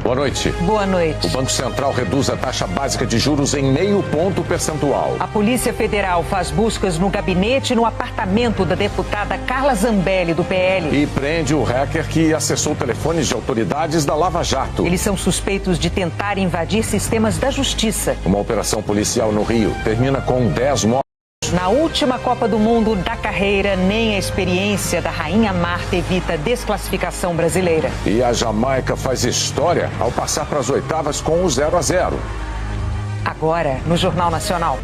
Boa noite. Boa noite. O Banco Central reduz a taxa básica de juros em 0,5 ponto percentual. A Polícia Federal faz buscas no gabinete e no apartamento da deputada Carla Zambelli, do PL. E prende o hacker que acessou telefones de autoridades da Lava Jato. Eles são suspeitos de tentar invadir sistemas da justiça. Uma operação policial no Rio termina com 10 mortos. Na última Copa do Mundo da carreira, nem a experiência da Rainha Marta evita a desclassificação brasileira. E a Jamaica faz história ao passar para as oitavas com o 0-0. Agora, no Jornal Nacional.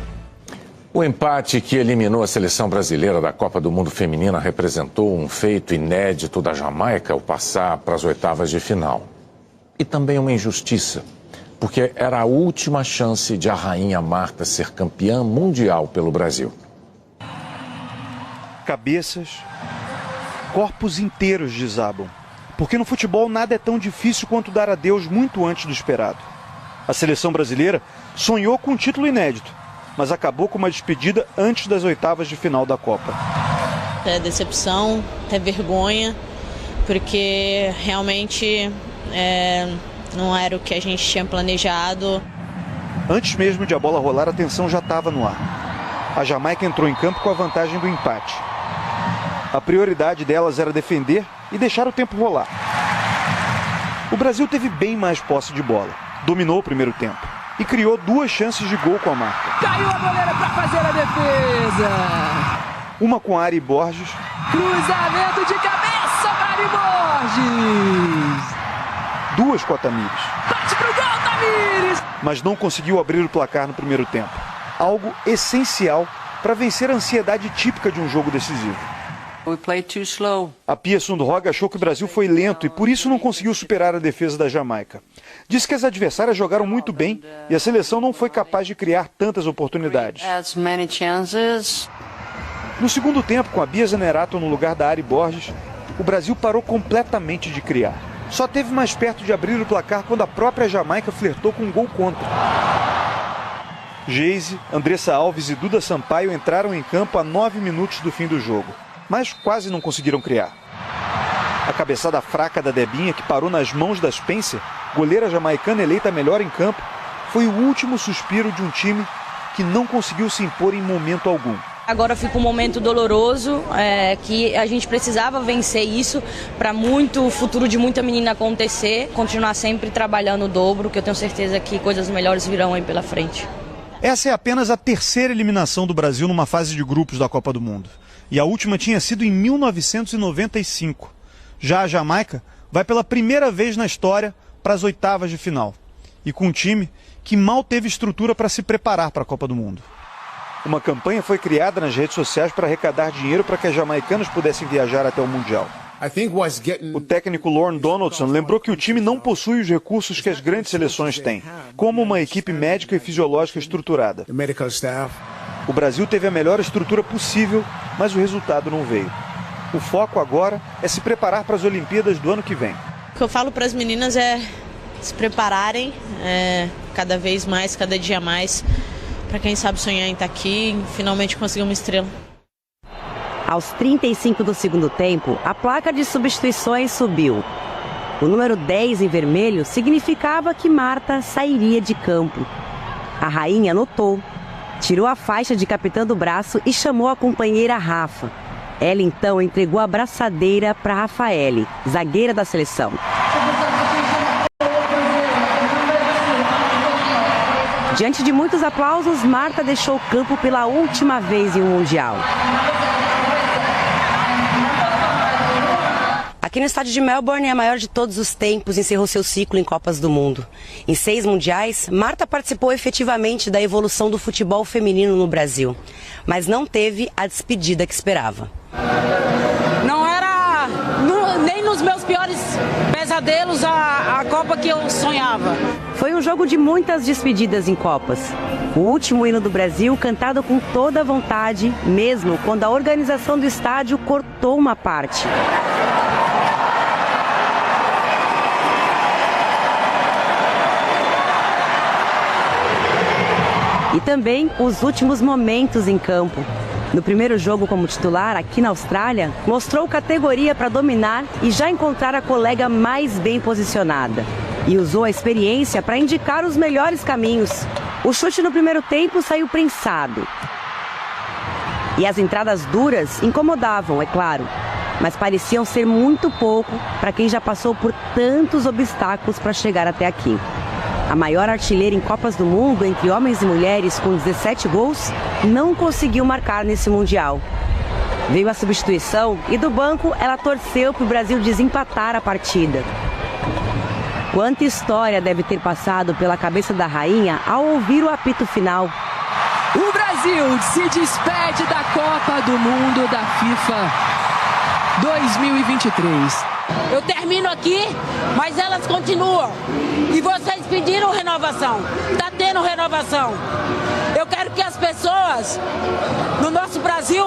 O empate que eliminou a seleção brasileira da Copa do Mundo Feminina representou um feito inédito da Jamaica ao passar para as oitavas de final. E também uma injustiça, porque era a última chance de a Rainha Marta ser campeã mundial pelo Brasil. Cabeças, corpos inteiros desabam. Porque no futebol nada é tão difícil quanto dar adeus muito antes do esperado. A seleção brasileira sonhou com um título inédito, mas acabou com uma despedida antes das oitavas de final da Copa. É decepção, é vergonha, porque realmente não era o que a gente tinha planejado. Antes mesmo de a bola rolar, a tensão já estava no ar. A Jamaica entrou em campo com a vantagem do empate. A prioridade delas era defender e deixar o tempo rolar. O Brasil teve bem mais posse de bola, dominou o primeiro tempo e criou 2 chances de gol com a marca. Caiu a goleira para fazer a defesa. Uma com a Ari Borges. Cruzamento de cabeça, Ari Borges. 2 com a Tamires. Bate pro gol, Tamires! Mas não conseguiu abrir o placar no primeiro tempo. Algo essencial para vencer a ansiedade típica de um jogo decisivo. We played too slow. A Pia Sundhage achou que o Brasil foi lento e por isso não conseguiu superar a defesa da Jamaica. Disse que as adversárias jogaram muito bem e a seleção não foi capaz de criar tantas oportunidades. As many chances. No segundo tempo, com a Bia Zanerato no lugar da Ari Borges, o Brasil parou completamente de criar. Só teve mais perto de abrir o placar quando a própria Jamaica flertou com um gol contra. Geise, Andressa Alves e Duda Sampaio entraram em campo a 9 minutos do fim do jogo, mas quase não conseguiram criar. A cabeçada fraca da Debinha, que parou nas mãos da Spencer, goleira jamaicana eleita melhor em campo, foi o último suspiro de um time que não conseguiu se impor em momento algum. Agora fica um momento doloroso, que a gente precisava vencer isso para o futuro de muita menina acontecer, continuar sempre trabalhando o dobro, que eu tenho certeza que coisas melhores virão aí pela frente. Essa é apenas a 3ª eliminação do Brasil numa fase de grupos da Copa do Mundo. E a última tinha sido em 1995. Já a Jamaica vai pela primeira vez na história para as oitavas de final. E com um time que mal teve estrutura para se preparar para a Copa do Mundo. Uma campanha foi criada nas redes sociais para arrecadar dinheiro para que as jamaicanas pudessem viajar até o Mundial. O técnico Lorne Donaldson lembrou que o time não possui os recursos que as grandes seleções têm, como uma equipe médica e fisiológica estruturada. O Brasil teve a melhor estrutura possível, mas o resultado não veio. O foco agora é se preparar para as Olimpíadas do ano que vem. O que eu falo para as meninas é se prepararem cada vez mais, cada dia mais, para quem sabe sonhar em estar aqui e finalmente conseguir uma estrela. Aos 35 do segundo tempo, a placa de substituições subiu. O número 10 em vermelho significava que Marta sairia de campo. A rainha notou, tirou a faixa de capitã do braço e chamou a companheira Rafa. Ela então entregou a braçadeira para Rafaele, zagueira da seleção. Diante de muitos aplausos, Marta deixou o campo pela última vez em um Mundial. Aqui no estádio de Melbourne, a maior de todos os tempos, encerrou seu ciclo em Copas do Mundo. Em 6 mundiais, Marta participou efetivamente da evolução do futebol feminino no Brasil, mas não teve a despedida que esperava. Não era nem nos meus piores pesadelos a Copa que eu sonhava. Foi um jogo de muitas despedidas em Copas. O último hino do Brasil cantado com toda a vontade, mesmo quando a organização do estádio cortou uma parte. E também os últimos momentos em campo. No primeiro jogo como titular, aqui na Austrália, mostrou categoria para dominar e já encontrar a colega mais bem posicionada. e usou a experiência para indicar os melhores caminhos. O chute no primeiro tempo saiu prensado. E as entradas duras incomodavam, é claro, mas pareciam ser muito pouco para quem já passou por tantos obstáculos para chegar até aqui. A maior artilheira em Copas do Mundo entre homens e mulheres, com 17 gols, não conseguiu marcar nesse Mundial. Veio a substituição e do banco ela torceu para o Brasil desempatar a partida. Quanta história deve ter passado pela cabeça da rainha ao ouvir o apito final. O Brasil se despede da Copa do Mundo da FIFA 2023. Eu termino aqui, mas elas continuam. E vocês pediram renovação. Está tendo renovação. Eu quero que as pessoas no nosso Brasil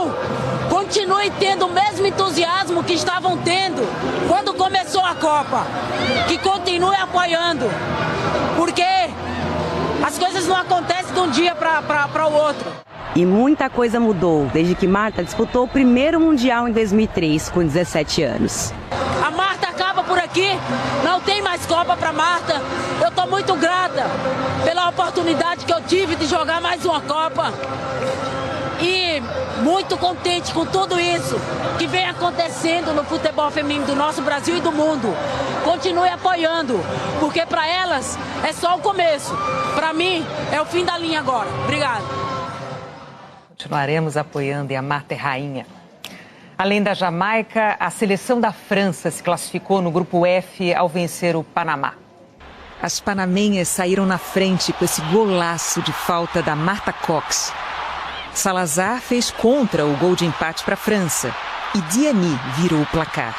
continuem tendo o mesmo entusiasmo que estavam tendo quando começou a Copa. Que continuem apoiando. Porque as coisas não acontecem de um dia para o outro. E muita coisa mudou desde que Marta disputou o primeiro Mundial em 2003, com 17 anos. A Marta acaba por aqui, não tem mais Copa para Marta. Eu estou muito grata pela oportunidade que eu tive de jogar mais uma Copa. E muito contente com tudo isso que vem acontecendo no futebol feminino do nosso Brasil e do mundo. Continue apoiando, porque para elas é só o começo. Para mim é o fim da linha agora. Obrigada. Continuaremos apoiando e a Marta é rainha. Além da Jamaica, a seleção da França se classificou no grupo F ao vencer o Panamá. As panamenhas saíram na frente com esse golaço de falta da Marta Cox. Salazar fez contra o gol de empate para a França e Diani virou o placar.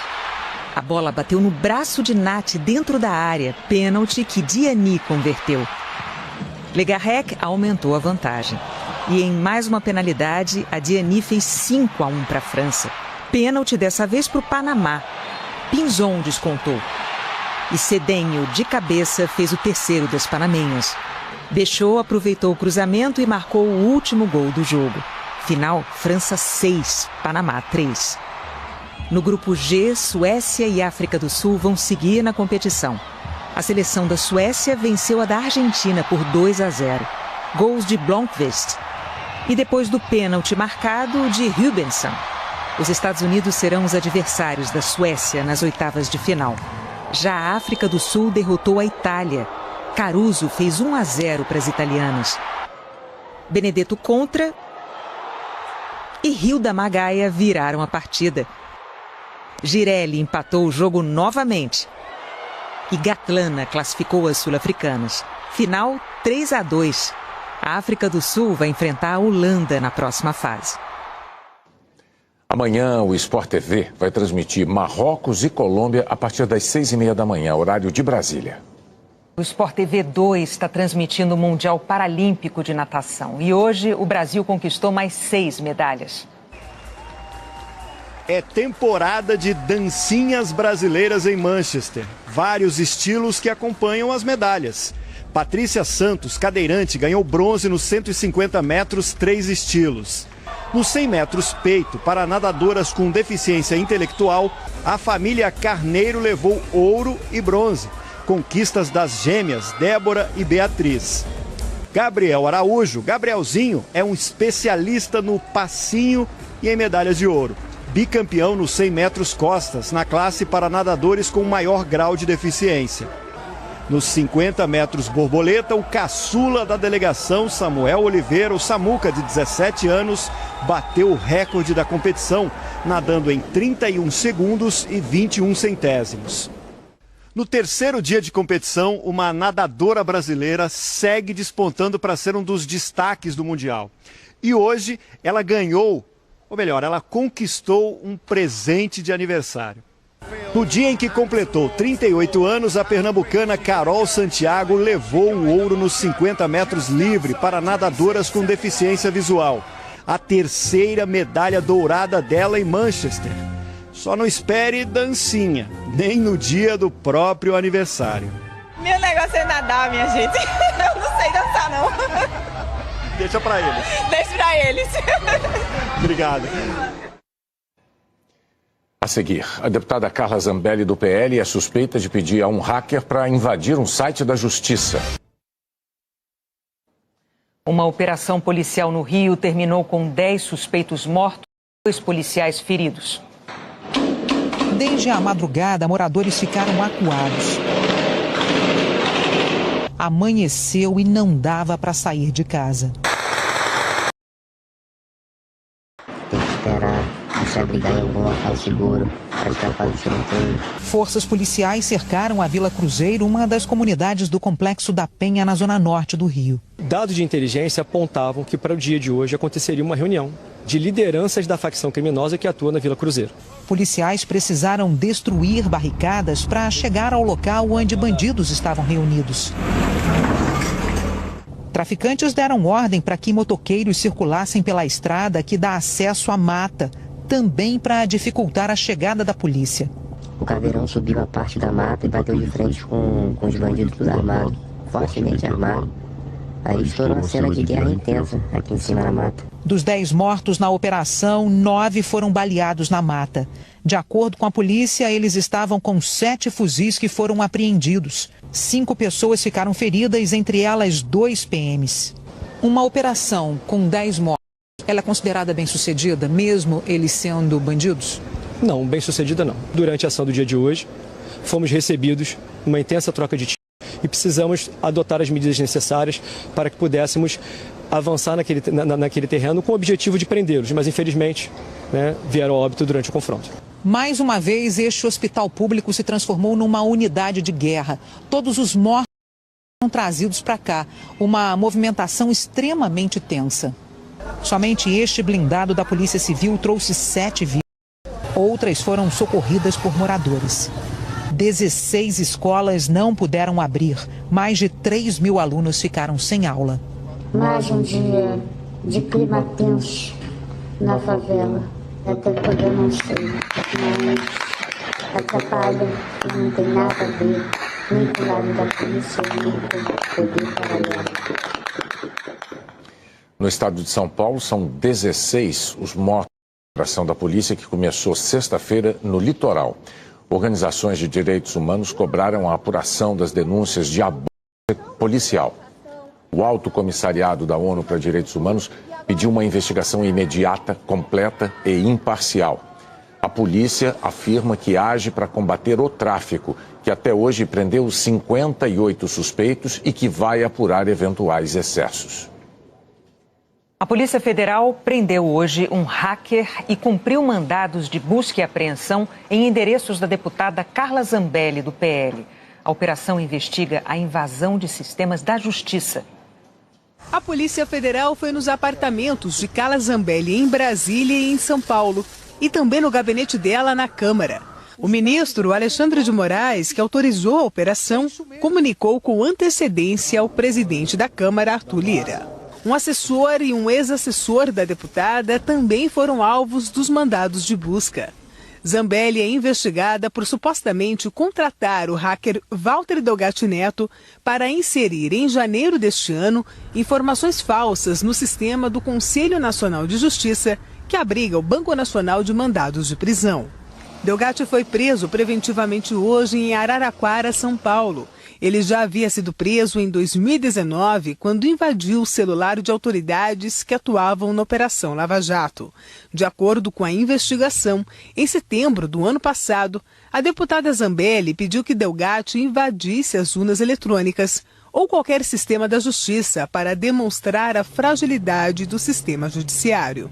A bola bateu no braço de Nath dentro da área, pênalti que Diani converteu. Legarrec aumentou a vantagem. E em mais uma penalidade, a Diani fez 5-1 para a França. Pênalti dessa vez para o Panamá. Pinzon descontou. E Cedenho, de cabeça, fez o terceiro das panamenhas. Bechot aproveitou o cruzamento e marcou o último gol do jogo. Final, França 6, Panamá 3. No grupo G, Suécia e África do Sul vão seguir na competição. A seleção da Suécia venceu a da Argentina por 2-0. Gols de Blomqvist. E depois do pênalti marcado de Rubensson. Os Estados Unidos serão os adversários da Suécia nas oitavas de final. Já a África do Sul derrotou a Itália. Caruso fez 1-0 para as italianas. Benedetto contra e Hilda Magaia viraram a partida. Girelli empatou o jogo novamente. E Gatlana classificou as sul-africanas. Final 3-2. A África do Sul vai enfrentar a Holanda na próxima fase. Amanhã o Sport TV vai transmitir Marrocos e Colômbia a partir das 6h30 da manhã, horário de Brasília. O Sport TV 2 está transmitindo o Mundial Paralímpico de Natação. E hoje o Brasil conquistou mais 6 medalhas. É temporada de dancinhas brasileiras em Manchester. Vários estilos que acompanham as medalhas. Patrícia Santos, cadeirante, ganhou bronze nos 150 metros, 3 estilos. Nos 100 metros peito, para nadadoras com deficiência intelectual, a família Carneiro levou ouro e bronze. Conquistas das gêmeas Débora e Beatriz. Gabriel Araújo, Gabrielzinho, é um especialista no passinho e em medalhas de ouro. Bicampeão nos 100 metros costas, na classe para nadadores com maior grau de deficiência. Nos 50 metros borboleta, o caçula da delegação, Samuel Oliveira, o Samuca, de 17 anos, bateu o recorde da competição, nadando em 31 segundos e 21 centésimos. No terceiro dia de competição, uma nadadora brasileira segue despontando para ser um dos destaques do Mundial. E hoje ela ganhou, ou melhor, ela conquistou um presente de aniversário. No dia em que completou 38 anos, a pernambucana Carol Santiago levou o ouro nos 50 metros livre para nadadoras com deficiência visual. A terceira medalha dourada dela em Manchester. Só não espere dancinha, nem no dia do próprio aniversário. Meu negócio é nadar, minha gente. Eu não sei dançar, não. Deixa pra eles. Deixa pra eles. Obrigado. A A seguir, a deputada Carla Zambelli, do PL, é suspeita de pedir a um hacker para invadir um site da Justiça. Uma operação policial no Rio terminou com 10 suspeitos mortos e 2 policiais feridos. Desde a madrugada, moradores ficaram acuados. Amanheceu e não dava para sair de casa. Tem que esperar se abrigar em algum local seguro para escapar do tiroteio. Forças policiais cercaram a Vila Cruzeiro, uma das comunidades do Complexo da Penha, na zona norte do Rio. Dados de inteligência apontavam que para o dia de hoje aconteceria uma reunião de lideranças da facção criminosa que atua na Vila Cruzeiro. Policiais precisaram destruir barricadas para chegar ao local onde bandidos estavam reunidos. Traficantes deram ordem para que motoqueiros circulassem pela estrada que dá acesso à mata, também para dificultar a chegada da polícia. O caveirão subiu a parte da mata e bateu de frente com os bandidos tudo armados, fortemente armados. Aí estourou uma cena de guerra intensa aqui em cima da mata. Dos 10 mortos na operação, 9 foram baleados na mata. De acordo com a polícia, eles estavam com 7 fuzis que foram apreendidos. 5 pessoas ficaram feridas, entre elas 2 PMs. Uma operação com 10 mortos, ela é considerada bem-sucedida, mesmo eles sendo bandidos? Não, bem-sucedida não. Durante a ação do dia de hoje, fomos recebidos uma intensa troca de tiros e precisamos adotar as medidas necessárias para que pudéssemos avançar naquele terreno com o objetivo de prendê-los, mas infelizmente vieram a óbito durante o confronto. Mais uma vez, este hospital público se transformou numa unidade de guerra. Todos os mortos foram trazidos para cá, uma movimentação extremamente tensa. Somente este blindado da Polícia Civil trouxe 7 vítimas. Outras foram socorridas por moradores. 16 escolas não puderam abrir. Mais de 3 mil alunos ficaram sem aula. Mais um dia de clima tenso na favela. Até quando eu não sei, mas atrapalha e não tem nada a ver, nem com o lado da polícia, nem com o poder paralelo. No estado de São Paulo, são 16 os mortos na operação da polícia que começou sexta-feira no litoral. Organizações de direitos humanos cobraram a apuração das denúncias de abuso policial. O Alto Comissariado da ONU para Direitos Humanos pediu uma investigação imediata, completa e imparcial. A polícia afirma que age para combater o tráfico, que até hoje prendeu 58 suspeitos e que vai apurar eventuais excessos. A Polícia Federal prendeu hoje um hacker e cumpriu mandados de busca e apreensão em endereços da deputada Carla Zambelli, do PL. A operação investiga a invasão de sistemas da Justiça. A Polícia Federal foi nos apartamentos de Carla Zambelli em Brasília e em São Paulo, e também no gabinete dela na Câmara. O ministro Alexandre de Moraes, que autorizou a operação, comunicou com antecedência ao presidente da Câmara, Arthur Lira. Um assessor e um ex-assessor da deputada também foram alvos dos mandados de busca. Zambelli é investigada por supostamente contratar o hacker Walter Delgatti Neto para inserir em janeiro deste ano informações falsas no sistema do Conselho Nacional de Justiça, que abriga o Banco Nacional de Mandados de Prisão. Delgatti foi preso preventivamente hoje em Araraquara, São Paulo. Ele já havia sido preso em 2019, quando invadiu o celular de autoridades que atuavam na Operação Lava Jato. De acordo com a investigação, em setembro do ano passado, a deputada Zambelli pediu que Delgatti invadisse as urnas eletrônicas ou qualquer sistema da Justiça para demonstrar a fragilidade do sistema judiciário.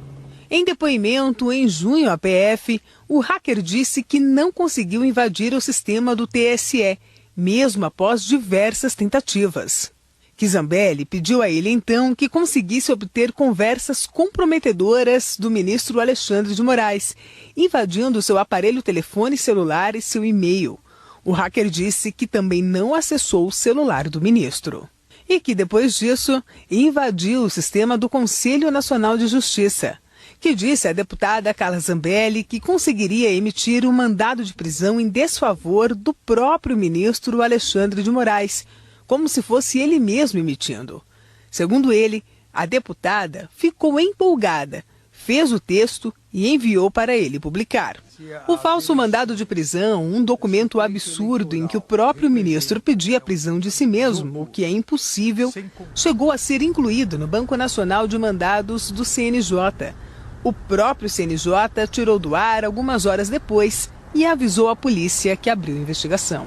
Em depoimento em junho à PF, o hacker disse que não conseguiu invadir o sistema do TSE, mesmo após diversas tentativas. Que Zambelli pediu a ele então que conseguisse obter conversas comprometedoras do ministro Alexandre de Moraes, invadindo seu aparelho telefone celular e seu e-mail. O hacker disse que também não acessou o celular do ministro. E que depois disso invadiu o sistema do Conselho Nacional de Justiça, que disse à deputada Carla Zambelli que conseguiria emitir um mandado de prisão em desfavor do próprio ministro Alexandre de Moraes, como se fosse ele mesmo emitindo. Segundo ele, a deputada ficou empolgada, fez o texto e enviou para ele publicar. O falso mandado de prisão, um documento absurdo em que o próprio ministro pedia a prisão de si mesmo, o que é impossível, chegou a ser incluído no Banco Nacional de Mandados do CNJ. O próprio CNJ tirou do ar algumas horas depois e avisou a polícia que abriu investigação.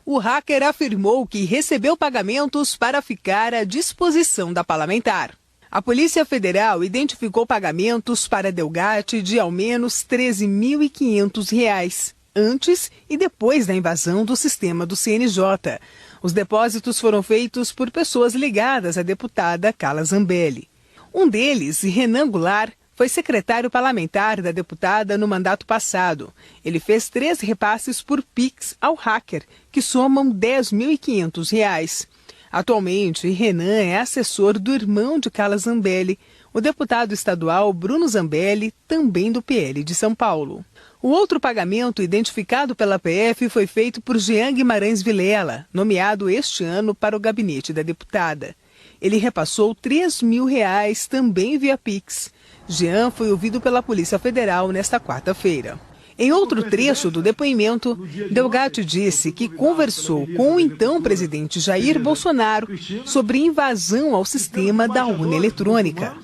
O hacker afirmou que recebeu pagamentos para ficar à disposição da parlamentar. A Polícia Federal identificou pagamentos para Delgatti de ao menos R$ 13.500, antes e depois da invasão do sistema do CNJ. Os depósitos foram feitos por pessoas ligadas à deputada Carla Zambelli. Um deles, Renan Goulart, foi secretário parlamentar da deputada no mandato passado. Ele fez 3 repasses por Pix ao hacker, que somam R$ 10.500. Atualmente, Renan é assessor do irmão de Carla Zambelli, o deputado estadual Bruno Zambelli, também do PL de São Paulo. O outro pagamento identificado pela PF foi feito por Jean Guimarães Vilela, nomeado este ano para o gabinete da deputada. Ele repassou R$ 3.000 também via Pix. Jean foi ouvido pela Polícia Federal nesta quarta-feira. Em outro trecho do depoimento, Delgatti disse que conversou com o então presidente Jair Bolsonaro sobre invasão ao sistema da urna eletrônica.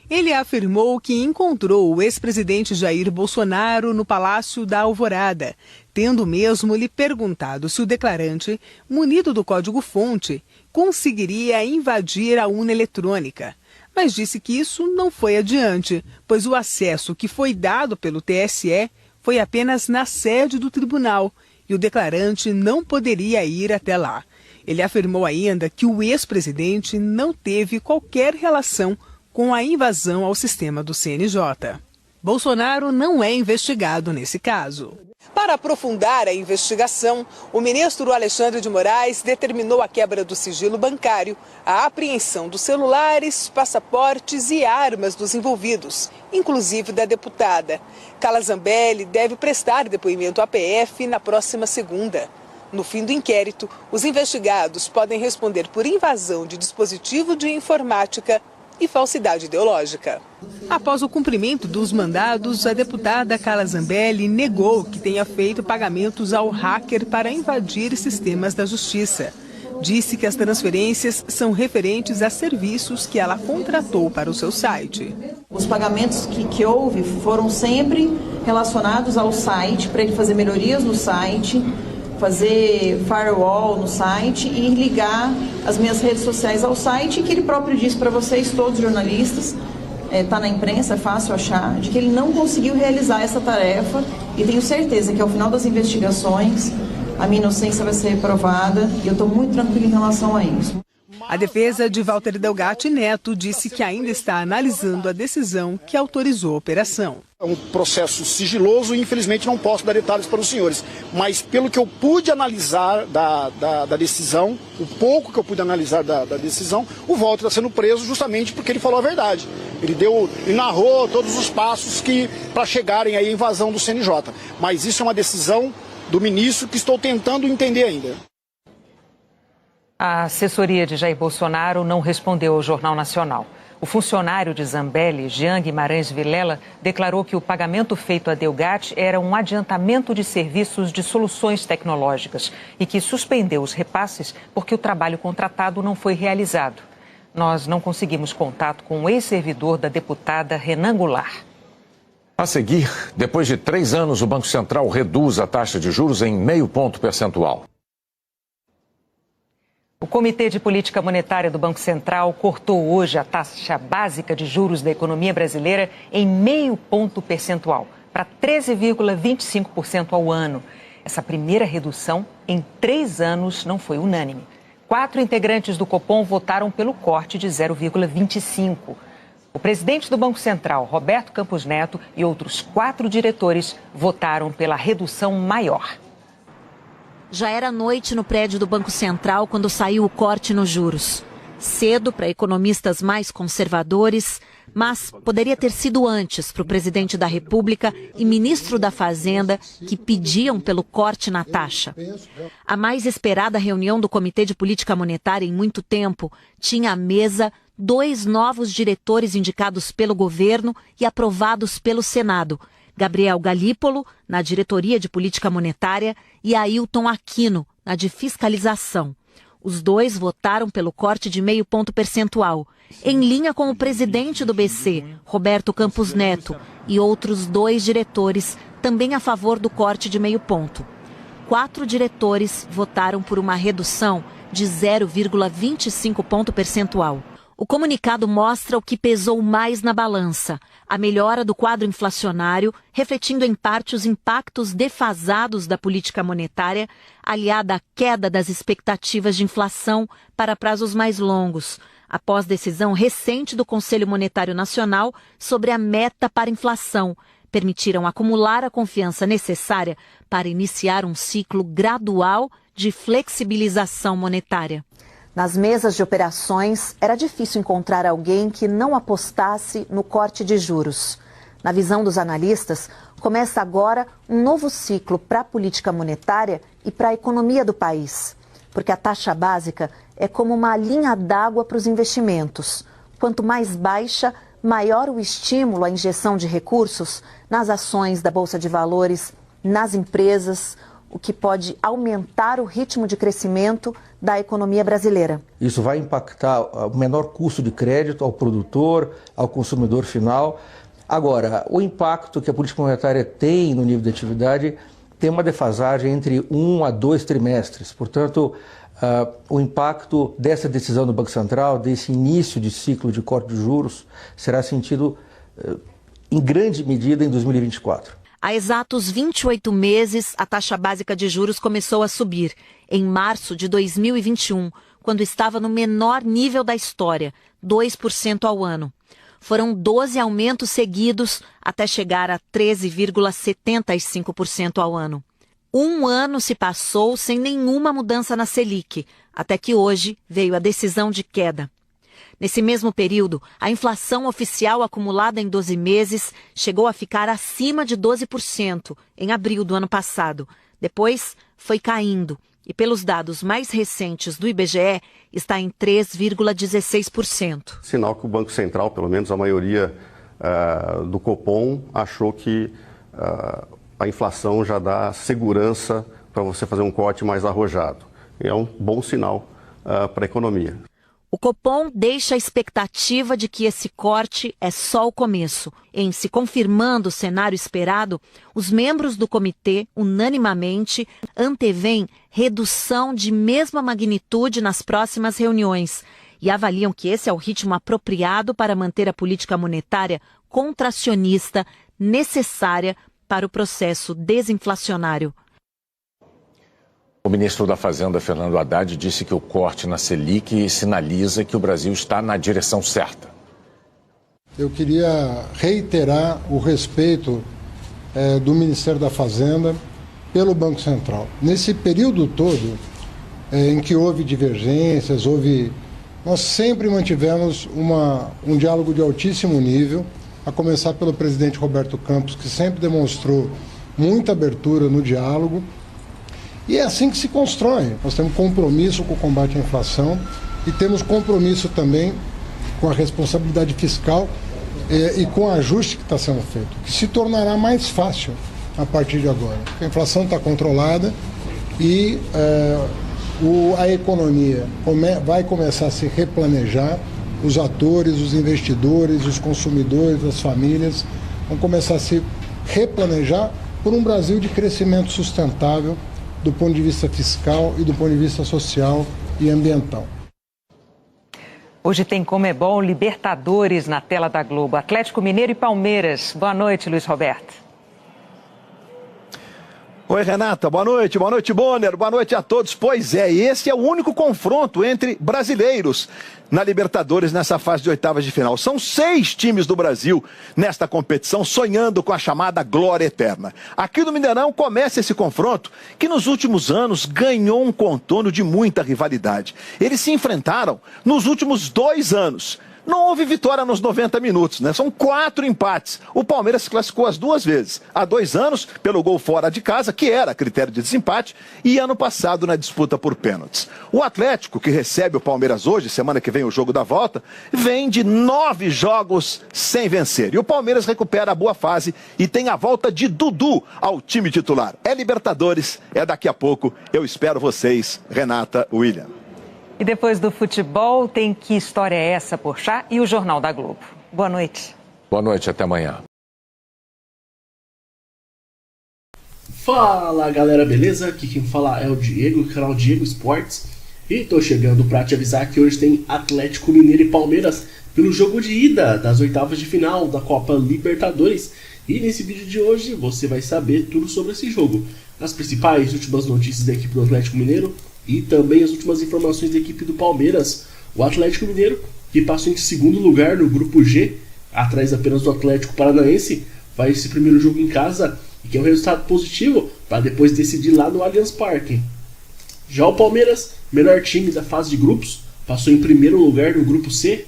Ele afirmou que encontrou o ex-presidente Jair Bolsonaro no Palácio da Alvorada, tendo mesmo lhe perguntado se o declarante, munido do código-fonte, conseguiria invadir a urna eletrônica. Mas disse que isso não foi adiante, pois o acesso que foi dado pelo TSE foi apenas na sede do tribunal e o declarante não poderia ir até lá. Ele afirmou ainda que o ex-presidente não teve qualquer relação com a invasão ao sistema do CNJ. Bolsonaro não é investigado nesse caso. Para aprofundar a investigação, o ministro Alexandre de Moraes determinou a quebra do sigilo bancário, a apreensão dos celulares, passaportes e armas dos envolvidos, inclusive da deputada. Carla Zambelli deve prestar depoimento à PF na próxima segunda. No fim do inquérito, os investigados podem responder por invasão de dispositivo de informática e falsidade ideológica. Após o cumprimento dos mandados, a deputada Carla Zambelli negou que tenha feito pagamentos ao hacker para invadir sistemas da justiça. Disse que as transferências são referentes a serviços que ela contratou para o seu site. Os pagamentos que houve foram sempre relacionados ao site, para ele fazer melhorias no site, fazer firewall no site e ligar as minhas redes sociais ao site, que ele próprio disse para vocês, todos jornalistas, está na imprensa, é fácil achar, de que ele não conseguiu realizar essa tarefa e tenho certeza que ao final das investigações a minha inocência vai ser reprovada e eu estou muito tranquila em relação a isso. A defesa de Walter Delgatti Neto disse que ainda está analisando a decisão que autorizou a operação. É um processo sigiloso e infelizmente não posso dar detalhes para os senhores, mas pelo que eu pude analisar da decisão, o pouco que eu pude analisar da decisão, o Walter está sendo preso justamente porque ele falou a verdade. Ele narrou todos os passos para chegarem à invasão do CNJ, mas isso é uma decisão do ministro que estou tentando entender ainda. A assessoria de Jair Bolsonaro não respondeu ao Jornal Nacional. O funcionário de Zambelli, Jean Guimarães Vilela, declarou que o pagamento feito a Delgatti era um adiantamento de serviços de soluções tecnológicas e que suspendeu os repasses porque o trabalho contratado não foi realizado. Nós não conseguimos contato com o ex-servidor da deputada Renan Goulart. A seguir, depois de 3 anos, o Banco Central reduz a taxa de juros em 0,5 ponto percentual. O Comitê de Política Monetária do Banco Central cortou hoje a taxa básica de juros da economia brasileira em 0,5 ponto percentual, para 13,25% ao ano. Essa primeira redução em 3 anos não foi unânime. 4 integrantes do Copom votaram pelo corte de 0,25%. O presidente do Banco Central, Roberto Campos Neto, e outros 4 diretores votaram pela redução maior. Já era noite no prédio do Banco Central quando saiu o corte nos juros. Cedo para economistas mais conservadores, mas poderia ter sido antes para o presidente da República e ministro da Fazenda, que pediam pelo corte na taxa. A mais esperada reunião do Comitê de Política Monetária em muito tempo tinha à mesa 2 novos diretores indicados pelo governo e aprovados pelo Senado. Gabriel Galípolo, na Diretoria de Política Monetária, e Ailton Aquino, na de Fiscalização. Os 2 votaram pelo corte de 0,5 ponto percentual, em linha com o presidente do BC, Roberto Campos Neto, e outros 2 diretores, também a favor do corte de 0,5 ponto. 4 diretores votaram por uma redução de 0,25 ponto percentual. O comunicado mostra o que pesou mais na balança: a melhora do quadro inflacionário, refletindo em parte os impactos defasados da política monetária, aliada à queda das expectativas de inflação para prazos mais longos, após decisão recente do Conselho Monetário Nacional sobre a meta para inflação, permitiram acumular a confiança necessária para iniciar um ciclo gradual de flexibilização monetária. Nas mesas de operações, era difícil encontrar alguém que não apostasse no corte de juros. Na visão dos analistas, começa agora um novo ciclo para a política monetária e para a economia do país. Porque a taxa básica é como uma linha d'água para os investimentos. Quanto mais baixa, maior o estímulo à injeção de recursos nas ações da Bolsa de Valores, nas empresas, o que pode aumentar o ritmo de crescimento da economia brasileira. Isso vai impactar o menor custo de crédito ao produtor, ao consumidor final. Agora, o impacto que a política monetária tem no nível de atividade tem uma defasagem entre 1 a 2 trimestres. Portanto, o impacto dessa decisão do Banco Central, desse início de ciclo de corte de juros, será sentido em grande medida em 2024. Há exatos 28 meses, a taxa básica de juros começou a subir, em março de 2021, quando estava no menor nível da história, 2% ao ano. Foram 12 aumentos seguidos até chegar a 13,75% ao ano. Um ano se passou sem nenhuma mudança na Selic, até que hoje veio a decisão de queda. Nesse mesmo período, a inflação oficial acumulada em 12 meses chegou a ficar acima de 12% em abril do ano passado. Depois, foi caindo e, pelos dados mais recentes do IBGE, está em 3,16%. Sinal que o Banco Central, pelo menos a maioria do Copom, achou que a inflação já dá segurança para você fazer um corte mais arrojado. É um bom sinal para a economia. O Copom deixa a expectativa de que esse corte é só o começo. Em se confirmando o cenário esperado, os membros do comitê, unanimamente, antevêm redução de mesma magnitude nas próximas reuniões e avaliam que esse é o ritmo apropriado para manter a política monetária contracionista necessária para o processo desinflacionário. O ministro da Fazenda, Fernando Haddad, disse que o corte na Selic sinaliza que o Brasil está na direção certa. Eu queria reiterar o respeito do Ministério da Fazenda pelo Banco Central. Nesse período todo em que houve divergências, nós sempre mantivemos um diálogo de altíssimo nível, a começar pelo presidente Roberto Campos, que sempre demonstrou muita abertura no diálogo. E é assim que se constrói. Nós temos compromisso com o combate à inflação e temos compromisso também com a responsabilidade fiscal e com o ajuste que está sendo feito, que se tornará mais fácil a partir de agora. A inflação está controlada e a economia vai começar a se replanejar, os atores, os investidores, os consumidores, as famílias vão começar a se replanejar por um Brasil de crescimento sustentável, do ponto de vista fiscal e do ponto de vista social e ambiental. Hoje tem Conmebol Libertadores na tela da Globo. Atlético Mineiro e Palmeiras. Boa noite, Luiz Roberto. Oi, Renata. Boa noite, Bonner. Boa noite a todos. Pois é, esse é o único confronto entre brasileiros na Libertadores nessa fase de oitavas de final. São 6 times do Brasil nesta competição sonhando com a chamada glória eterna. Aqui no Mineirão começa esse confronto que nos últimos anos ganhou um contorno de muita rivalidade. Eles se enfrentaram nos últimos 2 anos. Não houve vitória nos 90 minutos, né? São 4 empates. O Palmeiras se classificou as 2 vezes. Há 2 anos, pelo gol fora de casa, que era critério de desempate, e ano passado na disputa por pênaltis. O Atlético, que recebe o Palmeiras hoje, semana que vem o jogo da volta, vem de 9 jogos sem vencer. E o Palmeiras recupera a boa fase e tem a volta de Dudu ao time titular. É Libertadores, é daqui a pouco. Eu espero vocês, Renata, William. E depois do futebol, tem Que História é Essa, Porchat e o Jornal da Globo. Boa noite. Boa noite, até amanhã. Fala galera, beleza? Aqui quem fala é o Diego, do canal Diego Esportes. E tô chegando para te avisar que hoje tem Atlético Mineiro e Palmeiras pelo jogo de ida das oitavas de final da Copa Libertadores. E nesse vídeo de hoje você vai saber tudo sobre esse jogo. As principais últimas notícias da equipe do Atlético Mineiro e também as últimas informações da equipe do Palmeiras. O Atlético Mineiro, que passou em segundo lugar no grupo G, atrás apenas do Atlético Paranaense, faz esse primeiro jogo em casa e que é um resultado positivo para depois decidir lá no Allianz Parque. Já o Palmeiras, melhor time da fase de grupos, passou em primeiro lugar no grupo C,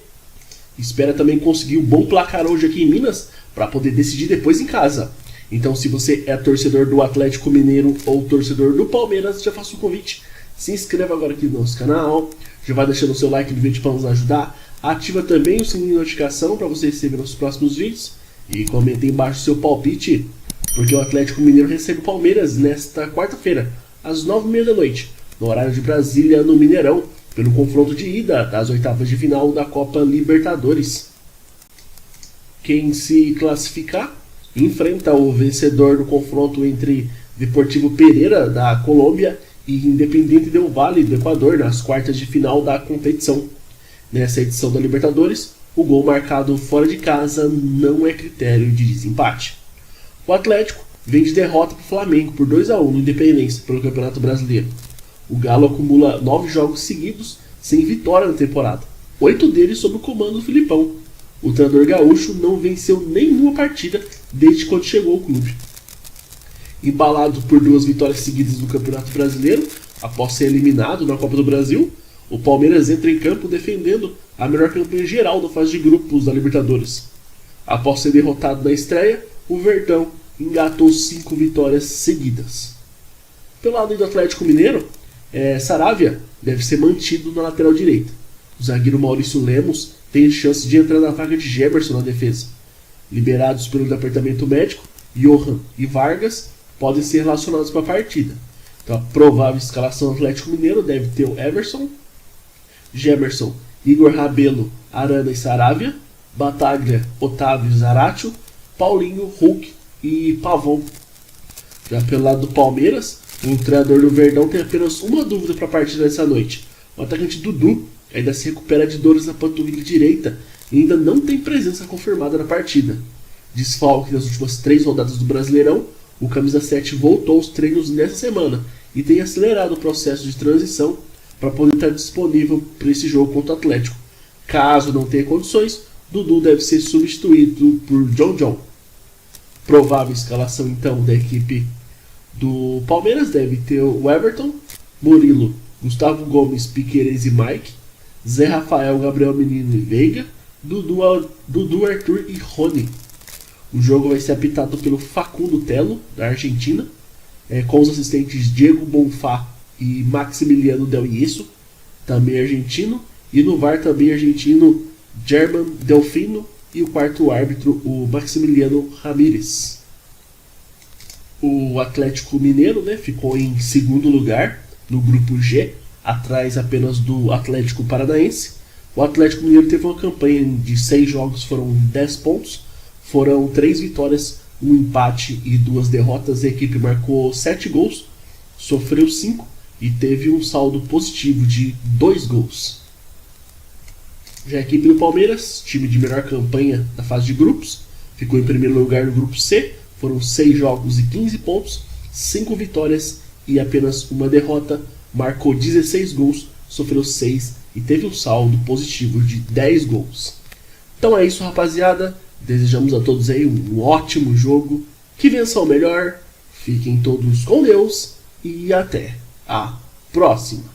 espera também conseguir um bom placar hoje aqui em Minas para poder decidir depois em casa. Então, se você é torcedor do Atlético Mineiro ou torcedor do Palmeiras, já faço o convite. Se inscreva agora aqui no nosso canal, já vai deixando o seu like no vídeo para nos ajudar, ativa também o sininho de notificação para você receber nossos próximos vídeos e comente aí embaixo o seu palpite, porque o Atlético Mineiro recebe o Palmeiras nesta quarta-feira, às 9h30 da noite, no horário de Brasília, no Mineirão, pelo confronto de ida das oitavas de final da Copa Libertadores. Quem se classificar enfrenta o vencedor do confronto entre Deportivo Pereira, da Colômbia, e Independiente del Valle, do Equador, nas quartas de final da competição. Nessa edição da Libertadores, o gol marcado fora de casa não é critério de desempate. O Atlético vem de derrota para o Flamengo por 2-1 no Independência pelo Campeonato Brasileiro. O Galo acumula 9 jogos seguidos sem vitória na temporada, 8 deles sob o comando do Filipão. O treinador gaúcho não venceu nenhuma partida desde quando chegou ao clube. Embalado por 2 vitórias seguidas no Campeonato Brasileiro, após ser eliminado na Copa do Brasil, o Palmeiras entra em campo defendendo a melhor campanha geral da fase de grupos da Libertadores. Após ser derrotado na estreia, o Verdão engatou 5 vitórias seguidas. Pelo lado do Atlético Mineiro, Saravia deve ser mantido na lateral direita. O zagueiro Maurício Lemos tem chance de entrar na vaga de Gemerson na defesa. Liberados pelo departamento médico, Johan e Vargas podem ser relacionados para a partida. Então, a provável escalação do Atlético Mineiro deve ter o Everson, Gemerson, Igor Rabelo, Arana e Saravia, Bataglia, Otávio e Zaratio, Paulinho, Hulk e Pavon. Já pelo lado do Palmeiras, o treinador do Verdão tem apenas uma dúvida para a partida dessa noite. O atacante Dudu ainda se recupera de dores na panturrilha direita e ainda não tem presença confirmada na partida. Desfalque das últimas 3 rodadas do Brasileirão, o camisa 7 voltou aos treinos nessa semana e tem acelerado o processo de transição para poder estar disponível para esse jogo contra o Atlético. Caso não tenha condições, Dudu deve ser substituído por John. Provável escalação então da equipe do Palmeiras deve ter o Everton, Murilo, Gustavo Gomes, Piquerez e Mike, Zé Rafael, Gabriel Menino e Veiga, Dudu, Arthur e Rony. O jogo vai ser apitado pelo Facundo Telo, da Argentina, com os assistentes Diego Bonfá e Maximiliano Del Ieso, também argentino, e no VAR também argentino German Delfino e o quarto árbitro, o Maximiliano Ramírez. O Atlético Mineiro ficou em segundo lugar no grupo G, atrás apenas do Atlético Paranaense. O Atlético Mineiro teve uma campanha de 6 jogos, foram 10 pontos, foram 3 vitórias, 1 empate e 2 derrotas. A equipe marcou 7 gols, sofreu 5 e teve um saldo positivo de 2 gols. Já a equipe do Palmeiras, time de melhor campanha da fase de grupos, ficou em primeiro lugar no grupo C, foram 6 jogos e 15 pontos, 5 vitórias e apenas 1 derrota, marcou 16 gols, sofreu 6 e teve um saldo positivo de 10 gols. Então é isso, rapaziada. Desejamos a todos aí um ótimo jogo, que vença o melhor, fiquem todos com Deus e até a próxima.